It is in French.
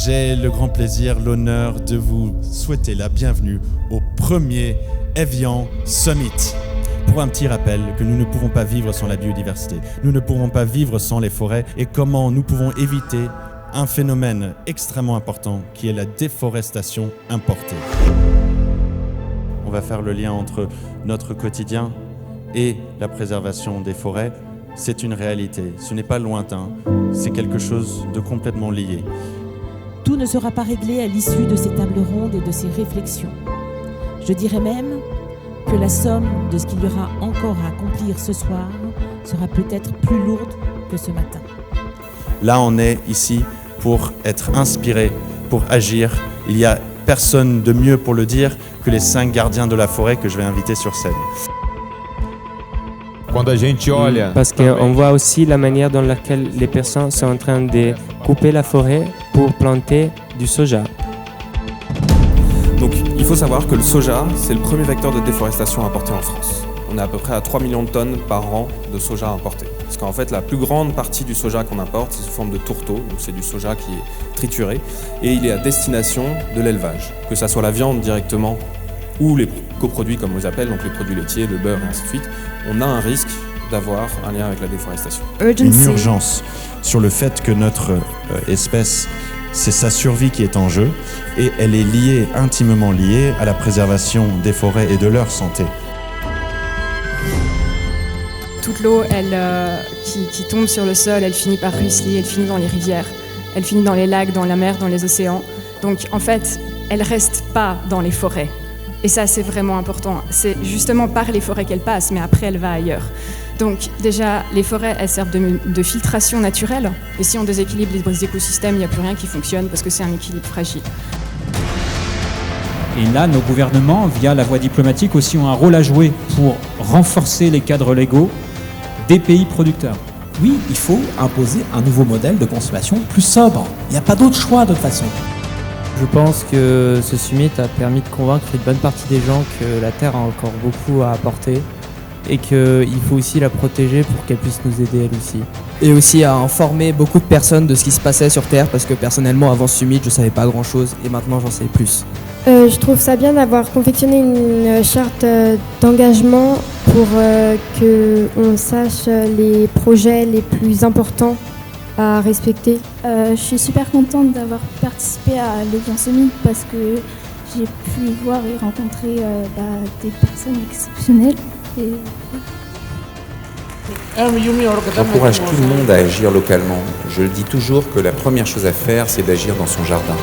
J'ai le grand plaisir, l'honneur de vous souhaiter la bienvenue au premier Evian Summit. Pour un petit rappel que nous ne pouvons pas vivre sans la biodiversité, nous ne pourrons pas vivre sans les forêts et comment nous pouvons éviter un phénomène extrêmement important qui est la déforestation importée. On va faire le lien entre notre quotidien et la préservation des forêts. C'est une réalité, ce n'est pas lointain, c'est quelque chose de complètement lié. Tout ne sera pas réglé à l'issue de ces tables rondes et de ces réflexions. Je dirais même que la somme de ce qu'il y aura encore à accomplir ce soir sera peut-être plus lourde que ce matin. Là, on est ici pour être inspiré, pour agir. Il n'y a personne de mieux pour le dire que les 5 gardiens de la forêt que je vais inviter sur scène. Parce qu'on voit aussi la manière dans laquelle les personnes sont en train de couper la forêt pour planter du soja. Donc il faut savoir que le soja, c'est le premier vecteur de déforestation importé en France. On est à peu près à 3 millions de tonnes par an de soja importé. Parce qu'en fait, la plus grande partie du soja qu'on importe, c'est sous forme de tourteau, donc c'est du soja qui est trituré, et il est à destination de l'élevage, que ça soit la viande directement ou les coproduits comme on les appelle, donc les produits laitiers, le beurre et ainsi de suite. On a un risque d'avoir un lien avec la déforestation. Une urgence sur le fait que notre espèce, c'est sa survie qui est en jeu et elle est liée, intimement liée à la préservation des forêts et de leur santé. Toute l'eau qui tombe sur le sol, elle finit par ruisseler, elle finit dans les rivières, elle finit dans les lacs, dans la mer, dans les océans. Donc en fait, elle reste pas dans les forêts. Et ça, c'est vraiment important. C'est justement par les forêts qu'elle passe, mais après, elle va ailleurs. Donc déjà, les forêts, elles servent de filtration naturelle. Et si on déséquilibre les écosystèmes, il n'y a plus rien qui fonctionne parce que c'est un équilibre fragile. Et là, nos gouvernements, via la voie diplomatique, aussi ont un rôle à jouer pour renforcer les cadres légaux des pays producteurs. Oui, il faut imposer un nouveau modèle de consommation plus sobre. Il n'y a pas d'autre choix de toute façon. Je pense que ce summit a permis de convaincre une bonne partie des gens que la Terre a encore beaucoup à apporter et qu'il faut aussi la protéger pour qu'elle puisse nous aider elle aussi. Et aussi à informer beaucoup de personnes de ce qui se passait sur Terre parce que personnellement avant ce summit je savais pas grand chose et maintenant j'en sais plus. Je trouve ça bien d'avoir confectionné une charte d'engagement pour qu'on sache les projets les plus importants à respecter. Je suis super contente d'avoir participé à l'Evian Summit parce que j'ai pu voir et rencontrer des personnes exceptionnelles. J'encourage tout le monde à agir localement. Je le dis toujours que la première chose à faire, c'est d'agir dans son jardin.